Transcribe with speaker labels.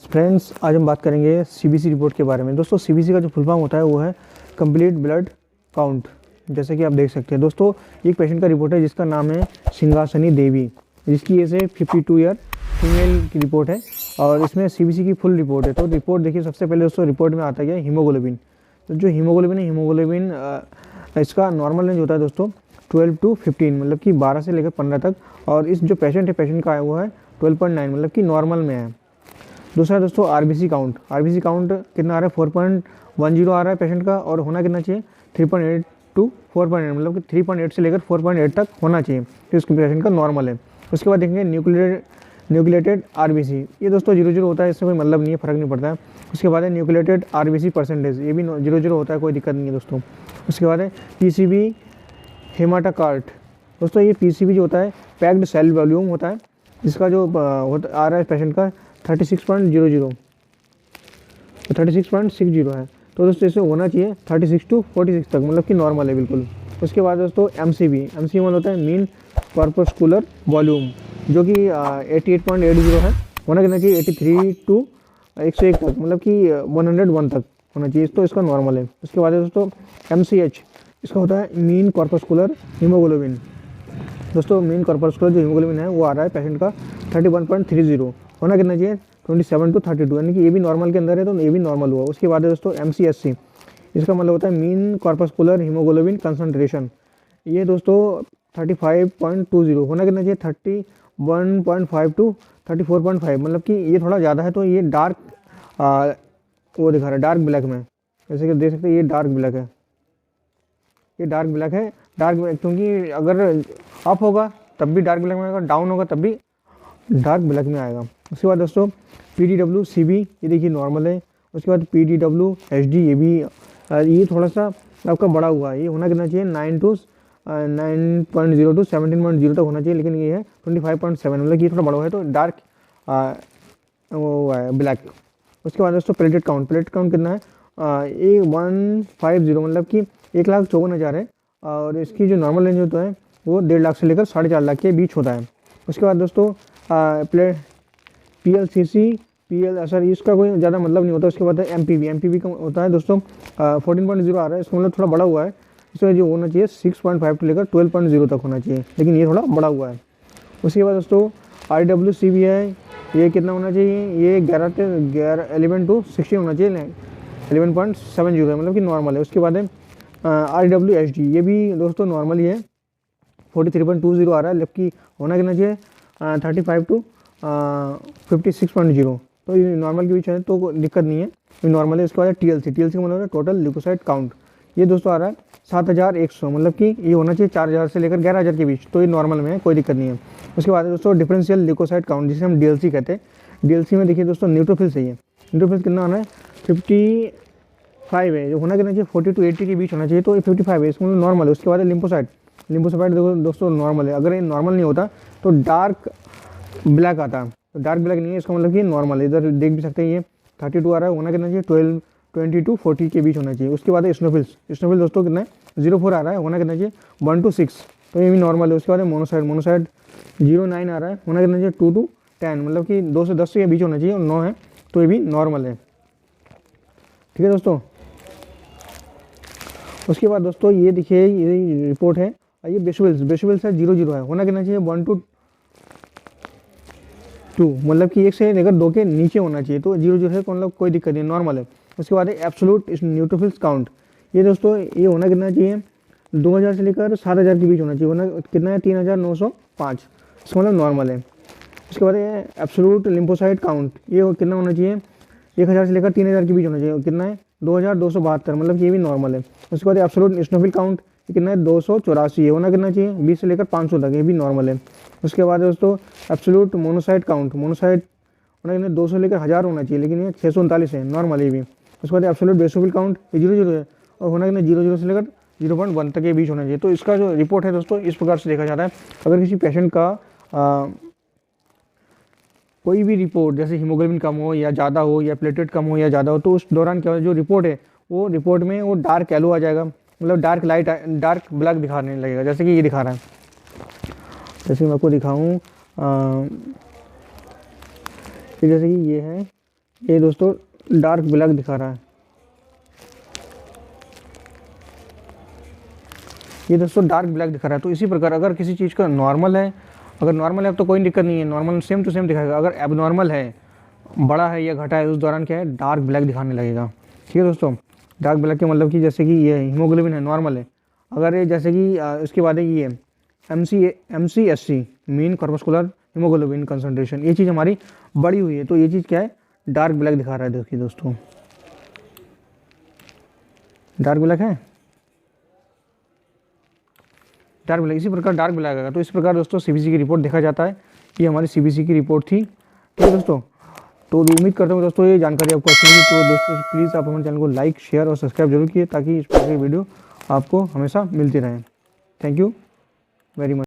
Speaker 1: Friends, आज हम बात करेंगे सीबीसी रिपोर्ट के बारे में। दोस्तों, सीबीसी का जो फुल फॉर्म होता है वो है कंप्लीट ब्लड काउंट। जैसे कि आप देख सकते हैं दोस्तों, एक पेशेंट का रिपोर्ट है जिसका नाम है सिंहासनी देवी, जिसकी एज है 52 ईयर, फीमेल की रिपोर्ट है और इसमें सीबीसी की फुल रिपोर्ट है। तो रिपोर्ट देखिए, सबसे पहले दोस्तों रिपोर्ट में आता है हीमोग्लोबिन। तो जो हीमोग्लोबिन है, हीमोग्लोबिन इसका नॉर्मल रेंज होता है दोस्तों 12 to 15, मतलब कि 12 से लेकर 15 तक। और इस जो पेशेंट है, पेशेंट का है वो है 12.9, मतलब कि नॉर्मल में है। दूसरा दोस्तों आरबीसी काउंट। आरबीसी काउंट कितना आ रहा है? 4.10 आ रहा है पेशेंट का, और होना कितना चाहिए? 3.8 to 4.8, मतलब कि 3.8 से लेकर 4.8 तक होना चाहिए, तो इसके पेशेंट का नॉर्मल है। उसके बाद देखेंगे न्यूक्लिएटेड आरबीसी। ये दोस्तों 0 होता है, इससे कोई मतलब नहीं है, फर्क नहीं पड़ता है। उसके बाद है न्यूक्लिएटेड आरबीसी परसेंटेज, ये भी 0 होता है, कोई दिक्कत नहीं है दोस्तों। उसके बाद है पीसीबी हेमाटोकार्ट। दोस्तों ये पीसीबी जो होता है पैक्ड सेल वॉल्यूम होता है, जिसका जो आ रहा है पेशेंट का 36.00, 36.60 है। तो दोस्तों इसे होना चाहिए 36 to 46 तक, मतलब कि नॉर्मल है बिल्कुल। उसके बाद दोस्तों एमसीवी मतलब होता है मीन कॉर्पस्कुलर वॉल्यूम, जो कि 88.80 है। होना कितना चाहिए? 83 to 101 तक, मतलब कि 101 तक होना चाहिए, तो इसका नॉर्मल है। उसके बाद दोस्तों एमसीएच, इसका होता है मीन कॉर्पस्कुलर हीमोग्लोबिन। दोस्तों मीन कॉर्पस्कुलर जो हीमोग्लोबिन है वो आ रहा है पेशेंट का 31.30, होना कितना चाहिए? 27 to 32, यानी कि ये भी नॉर्मल के अंदर है, तो ये भी नॉर्मल हुआ। उसके बाद है दोस्तों एमसीएससी, इसका मतलब होता है मीन कॉर्पस्कुलर हीमोग्लोबिन कंसंट्रेशन। ये दोस्तों 35.20, होना कितना चाहिए? 31.5 to 34.5, मतलब कि ये थोड़ा ज़्यादा है, तो ये डार्क वो दिखा रहा है डार्क ब्लैक में। जैसे कि देख सकते हैं ये डार्क ब्लैक है, ये डार्क ब्लैक है। डार्क ब्लैक क्योंकि अगर अप होगा तब भी डार्क ब्लैक में आएगा, डाउन होगा तब भी डार्क ब्लैक में आएगा। उसके बाद दोस्तों PDW CB, ये देखिए नॉर्मल है। उसके बाद PDW HD, ये भी ये थोड़ा सा आपका बड़ा हुआ है, ये होना कितना चाहिए? 9.0 to 17.0 तक होना चाहिए, लेकिन ये है 25.7, मतलब ये थोड़ा बड़ा हुआ है, तो डार्क वो है ब्लैक। उसके बाद दोस्तों प्लेटेट काउंट। प्लेटेट काउंट कितना है? 150, मतलब कि 1,54,000 है, और इसकी जो नॉर्मल रेंज होता है वो 1.5 लाख से लेकर 4.5 लाख के बीच होता है। उसके बाद दोस्तों PLCC सर इसका कोई ज़्यादा मतलब नहीं होता। उसके बाद MPV का होता है दोस्तों 14.0 आ रहा है, इसका मतलब थोड़ा बड़ा हुआ है। इसमें जो होना चाहिए 6.5 से लेकर 12.0 तक होना चाहिए, लेकिन ये थोड़ा बड़ा हुआ है। उसके बाद दोस्तों IWCB है, ये कितना होना चाहिए? ये 11 to 16 होना चाहिए, 11.70 है, मतलब कि नॉर्मल है। उसके बाद है RWHD, ये भी दोस्तों नॉर्मल ही है, 43.20 आ रहा है, जबकि होना कितना चाहिए? 35 to 56.0, तो ये नॉर्मल के बीच है, तो दिक्कत नहीं है, ये नॉर्मल है। इसके बाद TLC का मतलब है टोटल ल्यूकोसाइट काउंट, ये दोस्तों आ रहा है 7,100, मतलब कि ये होना चाहिए 4,000 से लेकर 11,000 के बीच, तो ये नॉर्मल में है, कोई दिक्कत नहीं है। उसके बाद दोस्तों डिफरेंशियल ल्यूकोसाइट काउंट, जिसे हम DLC कहते हैं। DLC में देखिए दोस्तों न्यूट्रोफिल्स है, न्यूट्रोफिल्स कितना आना है? 55 है, जो होना कितना चाहिए? 40 to 80 के बीच होना चाहिए, तो ये 55 है, इसमें नॉर्मल है। उसके बाद लिम्फोसाइट देखो दोस्तों नॉर्मल है। अगर ये नॉर्मल नहीं होता तो डार्क ब्लैक आता, तो डार्क ब्लैक नहीं है, इसका मतलब कि नॉर्मल है। इधर देख भी सकते हैं ये 32 आ रहा है, होना कितना चाहिए? 20 to 40 के बीच होना चाहिए। उसके बाद स्नोफिल्स दोस्तों कितना है? 04 आ रहा है, होना कितना चाहिए? 1 to 6, तो ये भी नॉर्मल है। उसके बाद मोनोसाइड 09 आ रहा है, होना कितना चाहिए? 2 to 10, मतलब कि 2 से 10 के बीच होना चाहिए, और 9 है, तो ये भी नॉर्मल है। ठीक है दोस्तों। उसके बाद दोस्तों ये देखिए, ये रिपोर्ट है, ये बेशुविल्स है 00 है, होना कितना चाहिए? 1 to 2, मतलब कि 1 से लेकर 2 के नीचे होना चाहिए, तो 00 है, मतलब कोई दिक्कत नहीं, नॉर्मल है। उसके बाद है एब्सोल्यूट न्यूट्रोफिल्स काउंट, ये दोस्तों ये होना कितना चाहिए? 2,000 से लेकर 7,000 के बीच होना चाहिए, होना कितना है? 3,905, इसका मतलब नॉर्मल है। उसके बाद है एब्सोल्यूट लिम्फोसाइट काउंट, ये कितना होना चाहिए? 1,000 से लेकर 3,000 के बीच होना चाहिए, कितना है? 2,272, मतलब ये भी नॉर्मल है। उसके बाद एब्सोल्यूट इस्नोफिल काउंट, ये कितना है? 284 है, होना कितना चाहिए? 20 से लेकर 500 तक, ये भी नॉर्मल है। उसके बाद दोस्तों एब्सोल्यूट मोनोसाइट काउंट, होना कितना? 200 से लेकर 1000 होना चाहिए, लेकिन ये 639 है, नॉर्मल है भी। उसके बाद एब्सोल्यूट बेसोफिल काउंट, ये 00 है, और होना कितना? 00 से लेकर 0.1 तक के बीच होना चाहिए। तो इसका जो रिपोर्ट है दोस्तों इस प्रकार से देखा जाता है। अगर किसी पेशेंट का कोई भी रिपोर्ट जैसे हीमोग्लोबिन कम हो या ज़्यादा हो, या प्लेटलेट कम हो या ज़्यादा हो, तो उस दौरान क्या जो रिपोर्ट है वो रिपोर्ट में वो डार्क येलो आ जाएगा, मतलब डार्क ब्लैक दिखाने लगेगा, जैसे कि ये दिखा रहा है। जैसे मैं आपको दिखाऊँ, जैसे कि ये है ये दोस्तों डार्क ब्लैक दिखा रहा है। ये दोस्तों डार्क ब्लैक दिखा रहा है। तो इसी प्रकार अगर किसी चीज़ का नॉर्मल है, अगर नॉर्मल है तो कोई दिक्कत नहीं है, नॉर्मल सेम टू सेम दिखाएगा। अगर एबनॉर्मल है, बड़ा है या घटा है, उस दौरान क्या है, डार्क ब्लैक दिखाने लगेगा। ठीक है दोस्तों, डार्क ब्लैक के मतलब कि जैसे कि ये हीमोग्लोबिन है, नॉर्मल है। अगर ये जैसे कि इसके बाद है ये MCSC mean corpuscular haemoglobin concentration, ये चीज़ हमारी बड़ी हुई है, तो ये चीज़ क्या है, डार्क ब्लैक दिखा रहा है। देखिए दोस्तों, डार्क ब्लैक है, डार्क ब्लैक। इसी प्रकार डार्क ब्लैक आएगा। तो इस प्रकार दोस्तों CBC की रिपोर्ट देखा जाता है। ये हमारी CBC की रिपोर्ट थी। ठीक है दोस्तों, तो उम्मीद करता हूँ दोस्तों ये जानकारी आपको अच्छी लगी। तो दोस्तों प्लीज़ आप हमारे चैनल को लाइक, शेयर और सब्सक्राइब जरूर कीजिए, ताकि इस प्रकार की वीडियो आपको हमेशा मिलती रहे। Thank you very much.